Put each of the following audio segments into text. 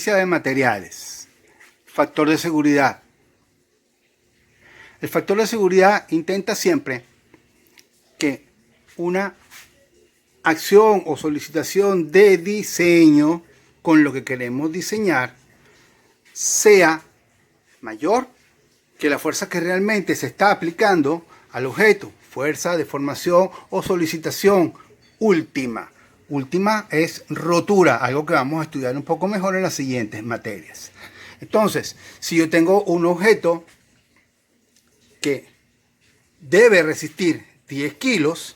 De materiales. Factor de seguridad. El factor de seguridad intenta siempre que una acción o solicitación de diseño con lo que queremos diseñar sea mayor que la fuerza que realmente se está aplicando al objeto. Fuerza, deformación o solicitación última. Última es rotura, algo que vamos a estudiar un poco mejor en las siguientes materias. Entonces, si yo tengo un objeto que debe resistir 10 kilos,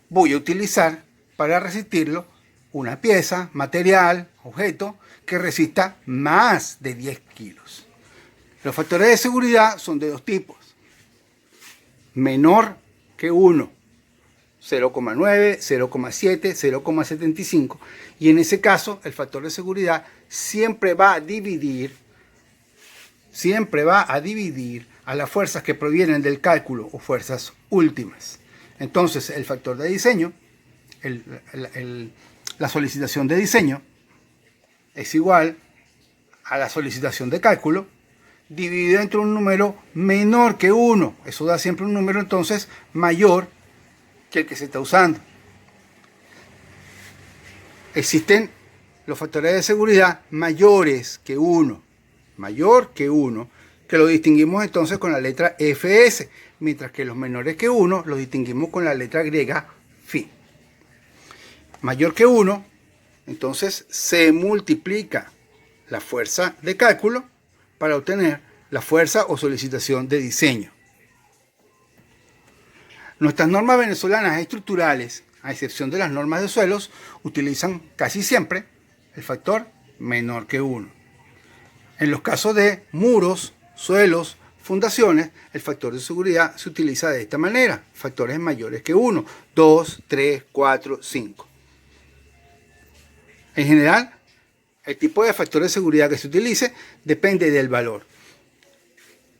voy a utilizar para resistirlo una pieza, material, objeto que resista más de 10 kilos. Los factores de seguridad son de dos tipos. Menor que 1. 0,9, 0,7, 0,75 y en ese caso el factor de seguridad siempre va a dividir a las fuerzas que provienen del cálculo o fuerzas últimas. Entonces el factor de diseño, la solicitación de diseño es igual a la solicitación de cálculo dividido entre un número menor que 1. Eso da siempre un número entonces mayor que el que se está usando. Existen los factores de seguridad mayores que 1, que lo distinguimos entonces con la letra FS, mientras que los menores que 1 los distinguimos con la letra griega Φ. Mayor que 1, entonces se multiplica la fuerza de cálculo para obtener la fuerza o solicitación de diseño. Nuestras normas venezolanas estructurales, a excepción de las normas de suelos, utilizan casi siempre el factor menor que 1. En los casos de muros, suelos, fundaciones, el factor de seguridad se utiliza de esta manera, factores mayores que 1, 2, 3, 4, 5. En general, el tipo de factor de seguridad que se utilice depende del valor.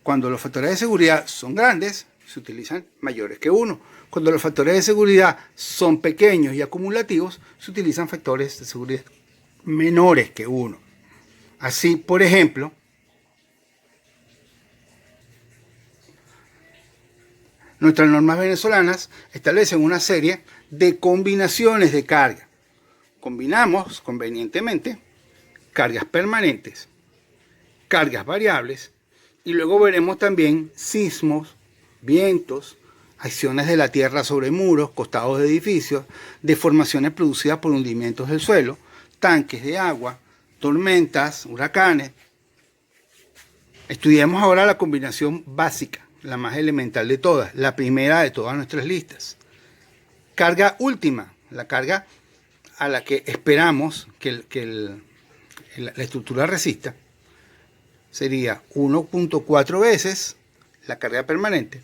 Cuando los factores de seguridad son grandes, se utilizan mayores que 1. Cuando los factores de seguridad son pequeños y acumulativos, se utilizan factores de seguridad menores que 1. Así, por ejemplo, nuestras normas venezolanas establecen una serie de combinaciones de carga. Combinamos convenientemente cargas permanentes, cargas variables, y luego veremos también sismos, vientos, acciones de la tierra sobre muros, costados de edificios, deformaciones producidas por hundimientos del suelo, tanques de agua, tormentas, huracanes. Estudiemos ahora la combinación básica, la más elemental de todas, la primera de todas nuestras listas. Carga última, la carga a la que esperamos que la estructura resista, sería 1.4 veces la carga permanente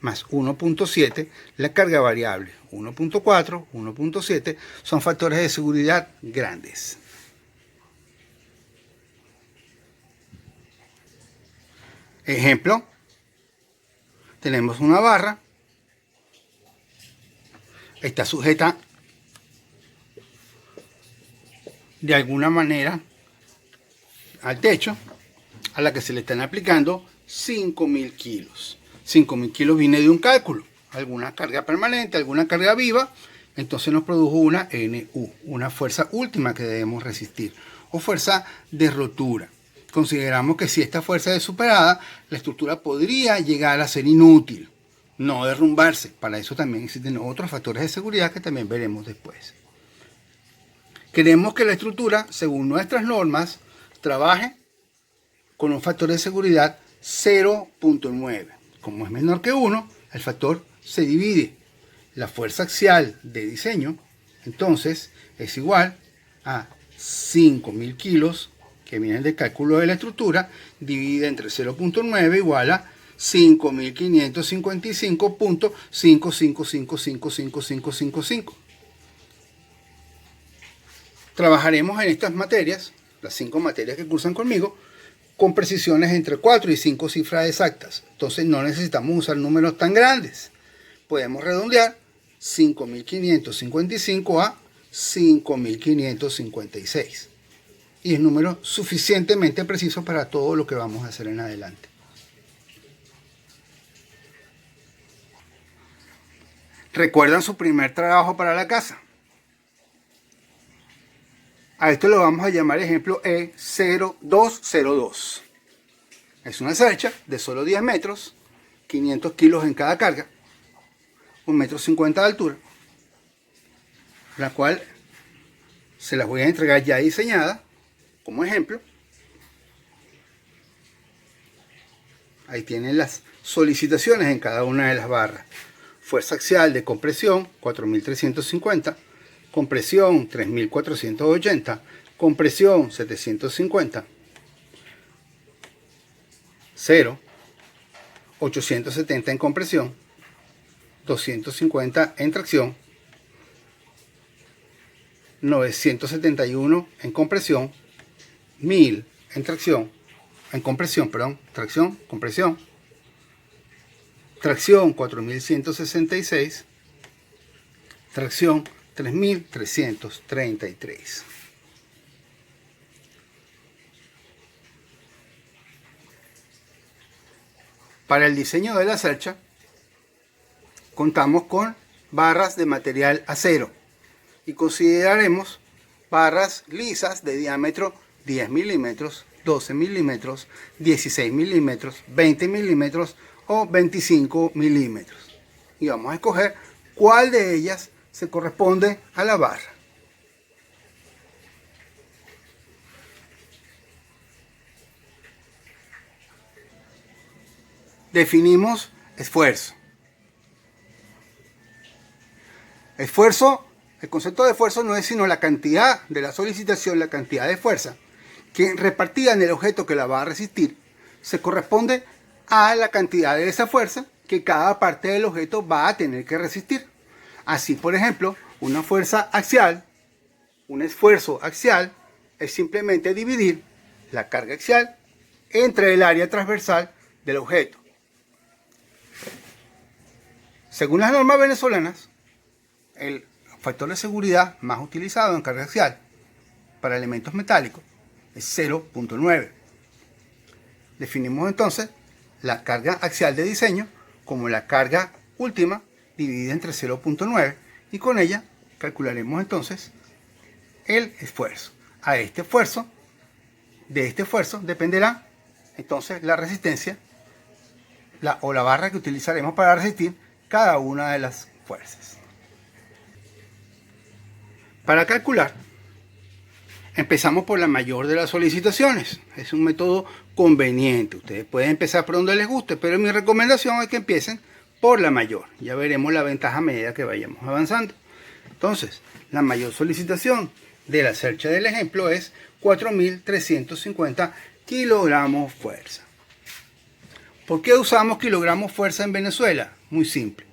más 1.7 la carga variable. 1.4, 1.7 son factores de seguridad grandes. Ejemplo, tenemos una barra, está sujeta de alguna manera al techo, a la que se le están aplicando 5.000 kilos. 5.000 kilos viene de un cálculo, alguna carga permanente, alguna carga viva, entonces nos produjo una NU, una fuerza última que debemos resistir, o fuerza de rotura. Consideramos que si esta fuerza es superada, la estructura podría llegar a ser inútil, no derrumbarse. Para eso también existen otros factores de seguridad que también veremos después. Queremos que la estructura, según nuestras normas, trabaje con un factor de seguridad 0.9. Como es menor que 1, el factor se divide. La fuerza axial de diseño, entonces, es igual a 5.000 kilos, que vienen del cálculo de la estructura, dividida entre 0.9 igual a 5.555.5555555. Trabajaremos en estas materias, las 5 materias que cursan conmigo, con precisiones entre 4 y 5 cifras exactas. Entonces no necesitamos usar números tan grandes. Podemos redondear 5.555 a 5.556. y es número suficientemente preciso para todo lo que vamos a hacer en adelante. ¿Recuerdan su primer trabajo para la casa? A esto lo vamos a llamar ejemplo E0202. Es una cercha de solo 10 metros, 500 kilos en cada carga, 1,50 m de altura, la cual se las voy a entregar ya diseñada como ejemplo. Ahí tienen las solicitaciones en cada una de las barras. Fuerza axial de compresión 4.350, compresión 3.480, compresión 750, 0, 870 en compresión, 250 en tracción, 971 en compresión, 1000 en tracción, compresión, tracción 4166, tracción 3333. Para el diseño de la cercha contamos con barras de material acero y consideraremos barras lisas de diámetro 10 milímetros, 12 milímetros, 16 milímetros, 20 milímetros o 25 milímetros. Y vamos a escoger cuál de ellas se corresponde a la barra. Definimos esfuerzo. El concepto de esfuerzo no es sino la cantidad de la solicitación, la cantidad de fuerza que repartida en el objeto que la va a resistir se corresponde a la cantidad de esa fuerza que cada parte del objeto va a tener que resistir. Así, por ejemplo, una fuerza axial, un esfuerzo axial, es simplemente dividir la carga axial entre el área transversal del objeto. Según las normas venezolanas, el factor de seguridad más utilizado en carga axial para elementos metálicos es 0.9. Definimos entonces la carga axial de diseño como la carga última dividida entre 0.9 y con ella calcularemos entonces el esfuerzo. De este esfuerzo dependerá entonces la resistencia o la barra que utilizaremos para resistir cada una de las fuerzas. Para calcular, empezamos por la mayor de las solicitaciones. Es un método conveniente. Ustedes pueden empezar por donde les guste, pero mi recomendación es que empiecen por la mayor. Ya veremos la ventaja a medida que vayamos avanzando. Entonces, la mayor solicitación de la cercha del ejemplo es 4.350 kilogramos fuerza. ¿Por qué usamos kilogramos fuerza en Venezuela? Muy simple.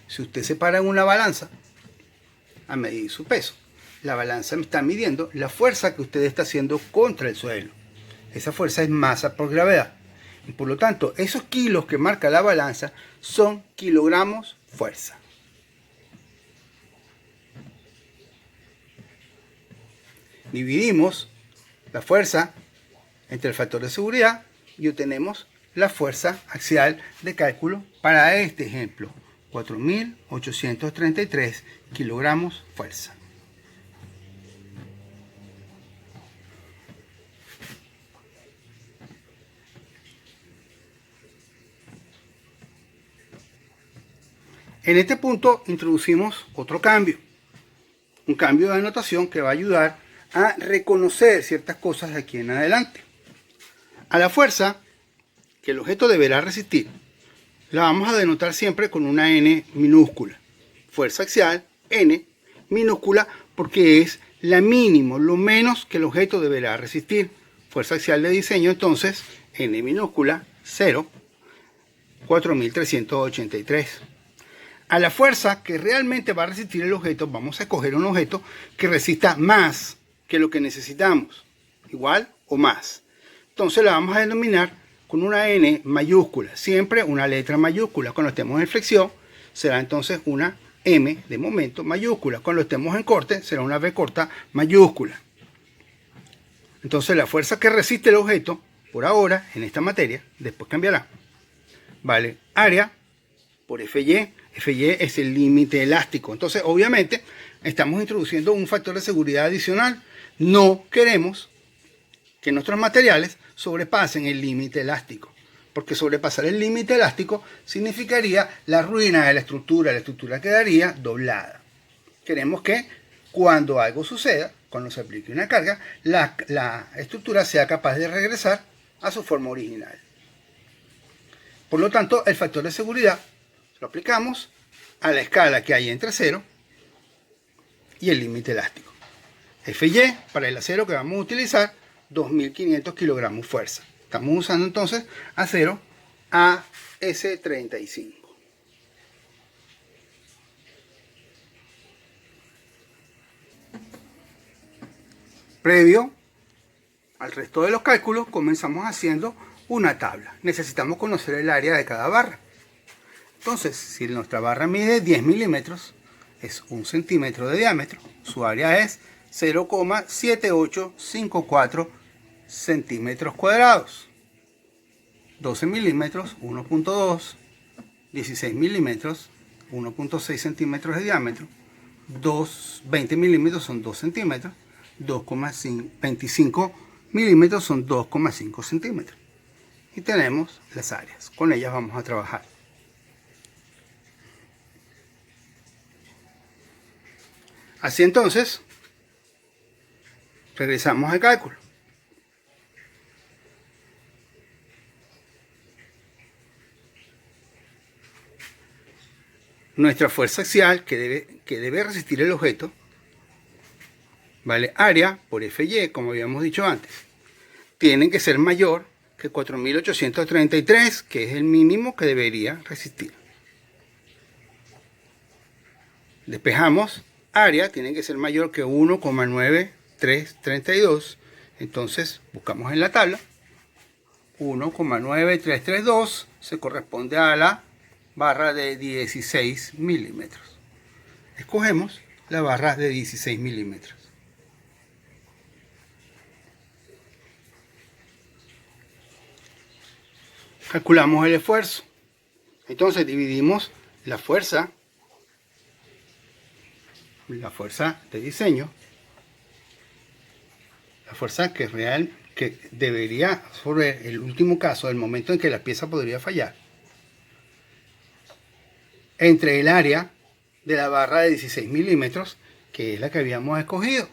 Si usted se para en una balanza a medir su peso, la balanza está midiendo la fuerza que usted está haciendo contra el suelo. Esa fuerza es masa por gravedad. Y por lo tanto, esos kilos que marca la balanza son kilogramos fuerza. Dividimos la fuerza entre el factor de seguridad y obtenemos la fuerza axial de cálculo para este ejemplo. 4.833 kilogramos fuerza. En este punto introducimos otro cambio, un cambio de anotación que va a ayudar a reconocer ciertas cosas de aquí en adelante. A la fuerza que el objeto deberá resistir, la vamos a denotar siempre con una N minúscula. Fuerza axial, N minúscula, porque es la mínimo, lo menos que el objeto deberá resistir. Fuerza axial de diseño, entonces, N minúscula, 0, 4.383. A la fuerza que realmente va a resistir el objeto, vamos a escoger un objeto que resista más que lo que necesitamos, igual o más. Entonces la vamos a denominar con una N mayúscula, siempre una letra mayúscula. Cuando estemos en flexión, será entonces una M de momento mayúscula. Cuando estemos en corte, será una V corta mayúscula. Entonces la fuerza que resiste el objeto, por ahora, en esta materia, después cambiará, vale área por FY. FY es el límite elástico. Entonces, obviamente, estamos introduciendo un factor de seguridad adicional. No queremos que nuestros materiales sobrepasen el límite elástico, porque sobrepasar el límite elástico significaría la ruina de la estructura quedaría doblada. Queremos que cuando algo suceda, cuando se aplique una carga, la estructura sea capaz de regresar a su forma original. Por lo tanto, el factor de seguridad lo aplicamos a la escala que hay entre 0 y el límite elástico. FY para el acero que vamos a utilizar, 2500 kilogramos fuerza. Estamos usando entonces acero AS35. Previo al resto de los cálculos, comenzamos haciendo una tabla. Necesitamos conocer el área de cada barra. Entonces, si nuestra barra mide 10 milímetros, es 1 centímetro de diámetro, su área es 0,7854 centímetros cuadrados. 12 milímetros, 1,2. 16 milímetros, 1,6 centímetros de diámetro. 20 milímetros son 2 centímetros. 25 milímetros son 2,5 centímetros. Y tenemos las áreas. Con ellas vamos a trabajar. Así entonces, regresamos al cálculo. Nuestra fuerza axial que debe resistir el objeto, vale área por FY, como habíamos dicho antes, tiene que ser mayor que 4833, que es el mínimo que debería resistir. Despejamos, área tiene que ser mayor que 1,9332, entonces buscamos en la tabla, 1,9332 se corresponde a la barra de 16 milímetros. Escogemos la barra de 16 milímetros. Calculamos el esfuerzo. Entonces dividimos la fuerza de diseño, la fuerza que debería, sobre el último caso, el momento en que la pieza podría fallar, entre el área de la barra de 16 milímetros, que es la que habíamos escogido.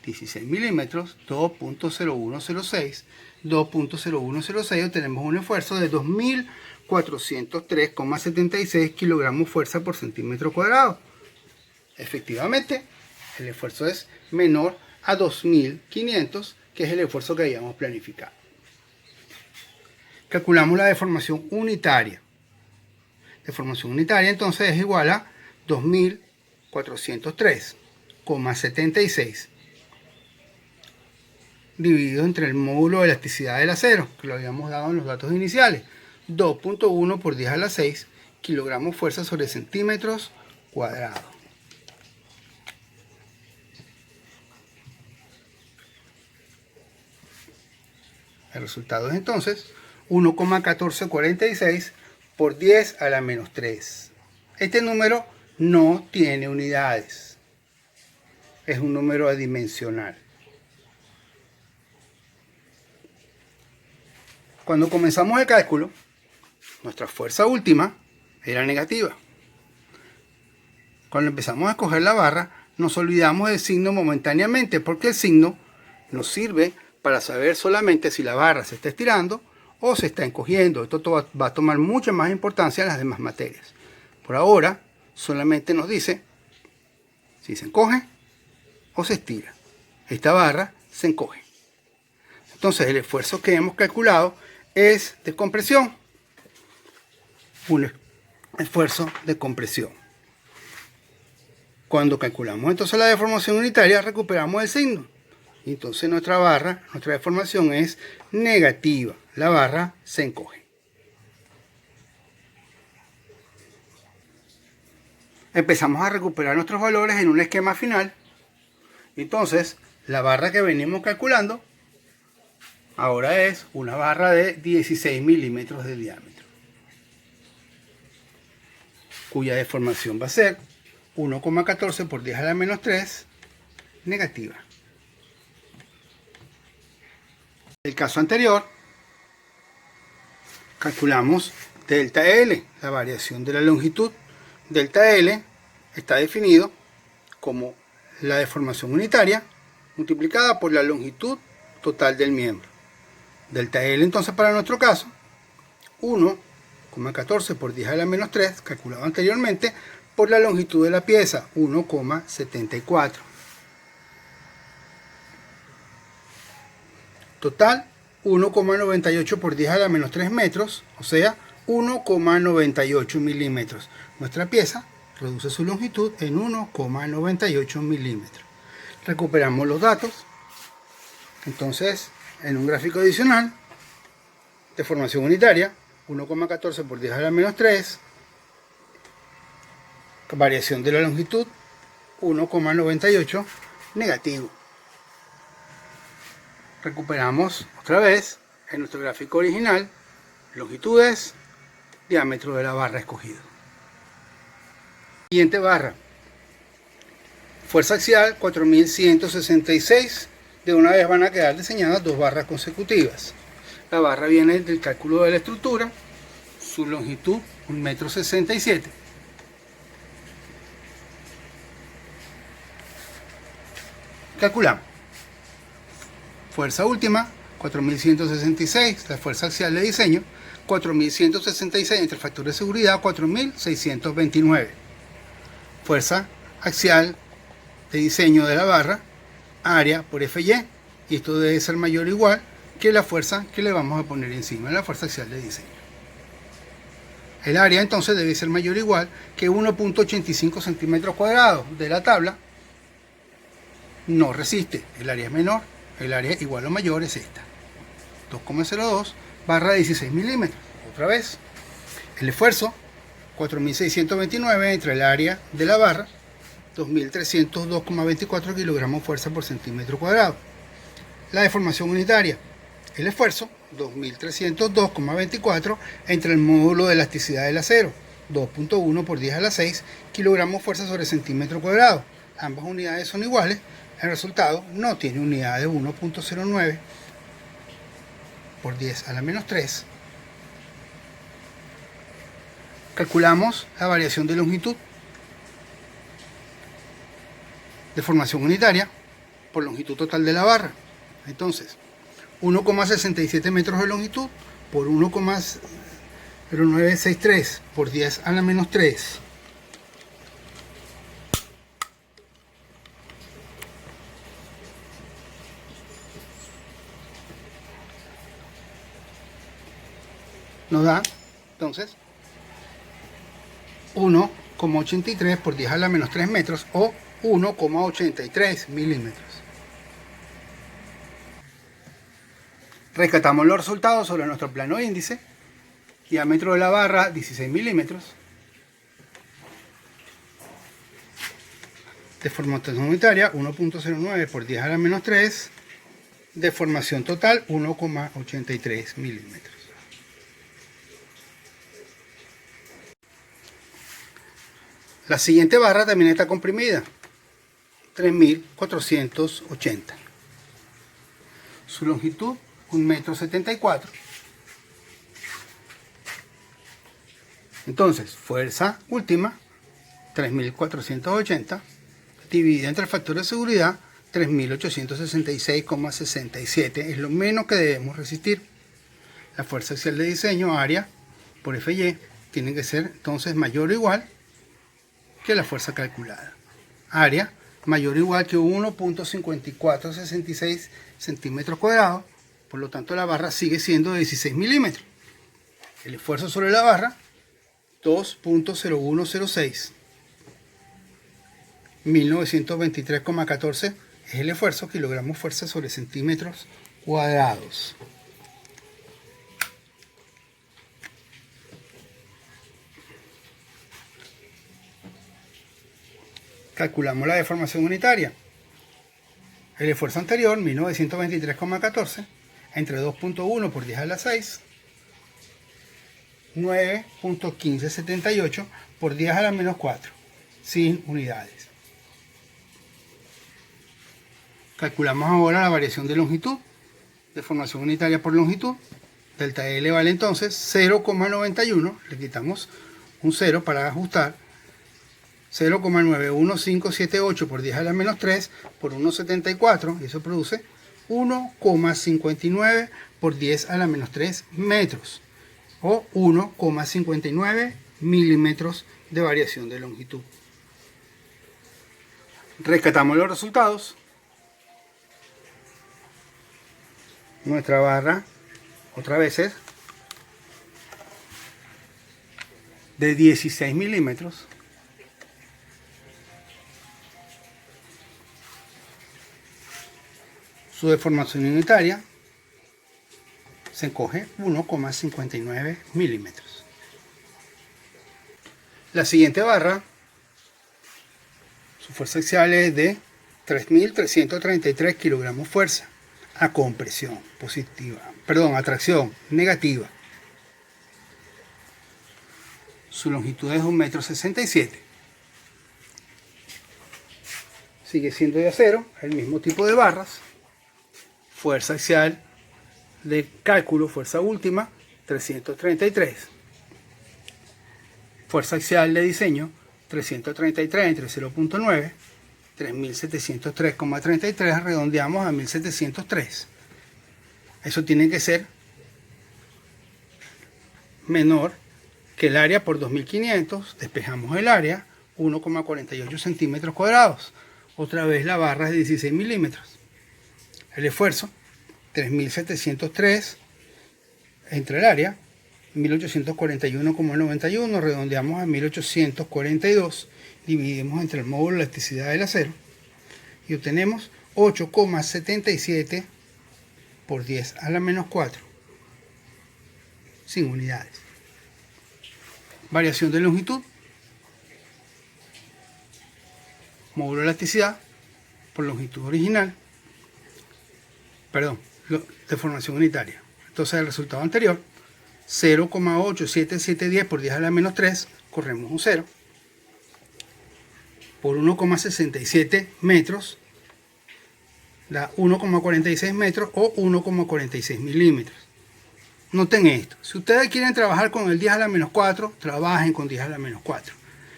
16 milímetros, 2.0106. 2.0106 obtenemos un esfuerzo de 2403,76 kilogramos fuerza por centímetro cuadrado. Efectivamente, el esfuerzo es menor a 2500, que es el esfuerzo que habíamos planificado. Calculamos la deformación unitaria. Deformación unitaria entonces es igual a 2403,76 dividido entre el módulo de elasticidad del acero, que lo habíamos dado en los datos iniciales, 2.1 por 10 a la 6 kilogramos fuerza sobre centímetros cuadrados. El resultado es entonces 1,1446 por 10 a la menos 3. Este número no tiene unidades. Es un número adimensional. Cuando comenzamos el cálculo, nuestra fuerza última era negativa. Cuando empezamos a escoger la barra, nos olvidamos del signo momentáneamente, porque el signo nos sirve para saber solamente si la barra se está estirando o se está encogiendo. Esto va a tomar mucha más importancia en las demás materias. Por ahora, solamente nos dice si se encoge o se estira. Esta barra se encoge. Entonces, el esfuerzo que hemos calculado es de compresión. Un esfuerzo de compresión. Cuando calculamos entonces la deformación unitaria, recuperamos el signo. Y entonces nuestra deformación es negativa. La barra se encoge. Empezamos a recuperar nuestros valores en un esquema final. Entonces, la barra que venimos calculando Ahora es una barra de 16 milímetros de diámetro, cuya deformación va a ser 1,14 por 10 a la menos 3 negativa. En el caso anterior, calculamos delta L, la variación de la longitud. Delta L está definido como la deformación unitaria multiplicada por la longitud total del miembro. Delta L entonces para nuestro caso, 1,14 por 10 a la menos 3, calculado anteriormente, por la longitud de la pieza, 1,74. Total, 1,98 por 10 a la menos 3 metros, o sea, 1,98 milímetros. Nuestra pieza reduce su longitud en 1,98 milímetros. Recuperamos los datos. Entonces, en un gráfico adicional, deformación unitaria, 1,14 por 10 a la menos 3, variación de la longitud, 1,98 negativo. Recuperamos otra vez en nuestro gráfico original longitudes, diámetro de la barra escogido. Siguiente barra, fuerza axial 4166. De una vez van a quedar diseñadas dos barras consecutivas. La barra viene del cálculo de la estructura, su longitud 1,67 m. Calculamos. Fuerza última 4166, la fuerza axial de diseño 4166 entre el factor de seguridad 4629. Fuerza axial de diseño de la barra, área por FY, y esto debe ser mayor o igual que la fuerza que le vamos a poner encima de la fuerza axial de diseño. El área entonces debe ser mayor o igual que 1,85 centímetros cuadrados de la tabla. No resiste, el área es menor, el área igual o mayor es esta, 2,02 barra 16 milímetros. Otra vez, el esfuerzo 4629 entre el área de la barra, 2302,24 kilogramos fuerza por centímetro cuadrado. La deformación unitaria, el esfuerzo 2302,24 entre el módulo de elasticidad del acero, 2.1 por 10 a la 6 kilogramos fuerza sobre centímetro cuadrado. Ambas unidades son iguales. El resultado no tiene unidad de 1.09 por 10 a la menos 3. Calculamos la variación de longitud, deformación unitaria, por longitud total de la barra. Entonces, 1,67 metros de longitud por 1,0963 por 10 a la menos 3. Nos da, entonces, 1,83 por 10 a la menos 3 metros o 1,83 milímetros. Rescatamos los resultados sobre nuestro plano índice. Diámetro de la barra 16 milímetros. Deformación unitaria 1.09 por 10 a la menos 3. Deformación total 1,83 milímetros. La siguiente barra también está comprimida, 3480. Su longitud 1,74 m. Entonces, fuerza última 3480 dividida entre el factor de seguridad 3866,67 es lo menos que debemos resistir. La fuerza axial de diseño, área por FY, tiene que ser entonces mayor o igual que la fuerza calculada. Área mayor o igual que 1.5466 centímetros cuadrados, por lo tanto la barra sigue siendo de 16 milímetros. El esfuerzo sobre la barra, 2.0106. 1923,14 es el esfuerzo, kilogramos fuerza sobre centímetros cuadrados. Calculamos la deformación unitaria. El esfuerzo anterior, 1923,14, entre 2.1 por 10 a la 6, 9.1578 por 10 a la menos 4, sin unidades. Calculamos ahora la variación de longitud, deformación unitaria por longitud. Delta L vale entonces 0,91, le quitamos un 0 para ajustar, 0,91578 por 10 a la menos 3 por 1,74, y eso produce 1,59 por 10 a la menos 3 metros, o 1,59 milímetros de variación de longitud. Rescatamos los resultados. Nuestra barra otra vez es de 16 milímetros. Su deformación unitaria se encoge 1,59 milímetros. La siguiente barra, su fuerza axial es de 3.333 kilogramos fuerza a compresión positiva, a tracción negativa. Su longitud es 1,67 m. Sigue siendo de acero, el mismo tipo de barras. Fuerza axial de cálculo, fuerza última, 333. Fuerza axial de diseño, 333 entre 0.9, 3.703,33, redondeamos a 1.703. Eso tiene que ser menor que el área por 2.500, despejamos el área, 1,48 centímetros cuadrados. Otra vez la barra es de 16 milímetros. El esfuerzo, 3.703 entre el área, 1.841,91, redondeamos a 1.842, dividimos entre el módulo de elasticidad del acero y obtenemos 8,77 por 10 a la menos 4, sin unidades. Variación de longitud, módulo de elasticidad por longitud original, deformación unitaria. Entonces el resultado anterior, 0,87710 por 10 a la menos 3, corremos un 0, por 1,67 metros, da 1,46 metros o 1,46 milímetros. Noten esto, si ustedes quieren trabajar con el 10 a la menos 4, trabajen con 10 a la menos 4.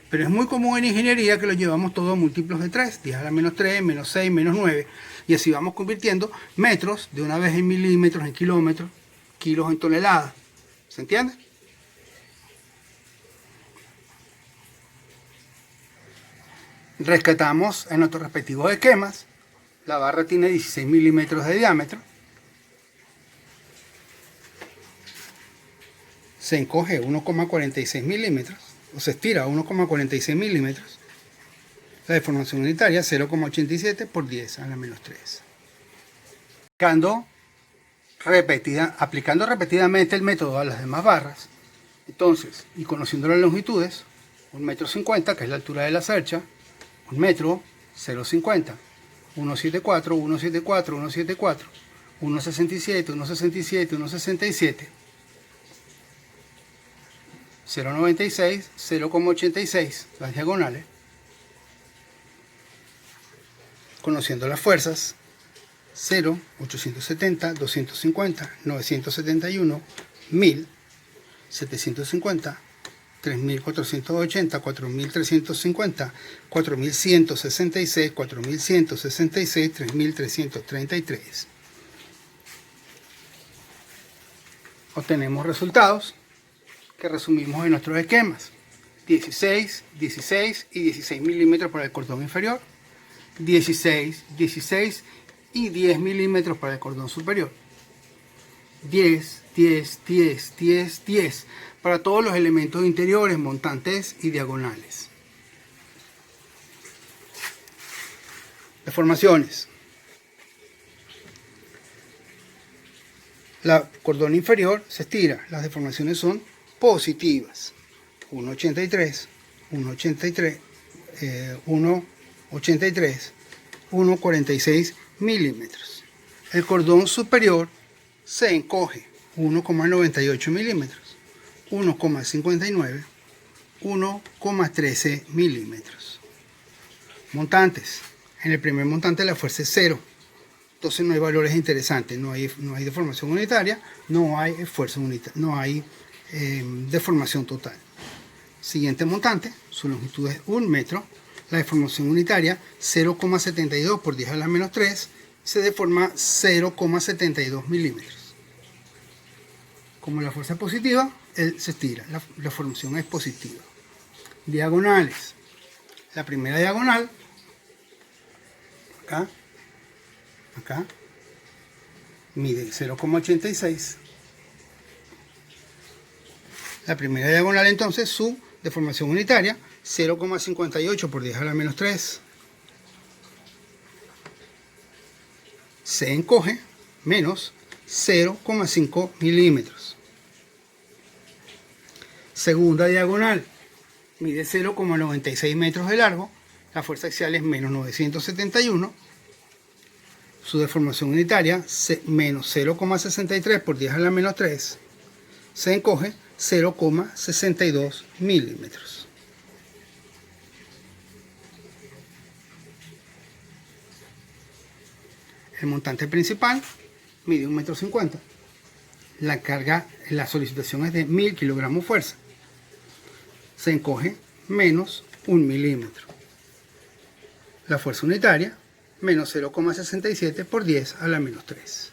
Pero es muy común en ingeniería que lo llevamos todo a múltiplos de 3, 10 a la menos 3, menos 6, menos 9, y así vamos convirtiendo metros de una vez en milímetros, en kilómetros, kilos en toneladas. ¿Se entiende? Rescatamos en nuestros respectivos esquemas. La barra tiene 16 milímetros de diámetro. Se encoge 1,46 milímetros, o se estira 1,46 milímetros. La deformación unitaria 0,87 por 10 a la menos 3. Aplicando repetidamente el método a las demás barras, entonces, y conociendo las longitudes, 1,50 m, que es la altura de la cercha, 1 metro, 0,50, 1,74, 1,74, 1,74, 1,67, 1,67, 1,67, 0,96, 0,86, las diagonales. Conociendo las fuerzas, 0, 870, 250, 971, 1000, 750, 3480, 4350, 4166, 4166, 3333. Obtenemos resultados que resumimos en nuestros esquemas: 16, 16 y 16 milímetros para el cordón inferior, 16, 16 y 10 milímetros para el cordón superior, 10, 10, 10, 10, 10 para todos los elementos interiores, montantes y diagonales. Deformaciones. La cordón inferior se estira, las deformaciones son positivas, 1,83, 1,83, 1,83, 1,46 milímetros. El cordón superior se encoge 1,98 milímetros, 1,59, 1,13 milímetros. Montantes. En el primer montante la fuerza es 0. Entonces no hay valores interesantes, no hay deformación unitaria, no hay esfuerzo unitario, no hay deformación total. Siguiente montante, su longitud es 1 metro, la deformación unitaria 0,72 por 10 a la menos 3, se deforma 0,72 milímetros. Como la fuerza es positiva, él se estira, la deformación es positiva. Diagonales. La primera diagonal, acá, mide 0,86. La primera diagonal entonces, su deformación unitaria, 0,58 por 10 a la menos 3. Se encoge menos 0,5 milímetros. Segunda diagonal, mide 0,96 metros de largo, la fuerza axial es menos 971. Su deformación unitaria, menos 0,63 por 10 a la menos 3, se encoge 0,62 milímetros. El montante principal mide 1,50 m. La carga, la solicitación es de 1000 kilogramos fuerza. Se encoge menos 1 milímetro. La fuerza unitaria, menos 0,67 por 10 a la menos 3.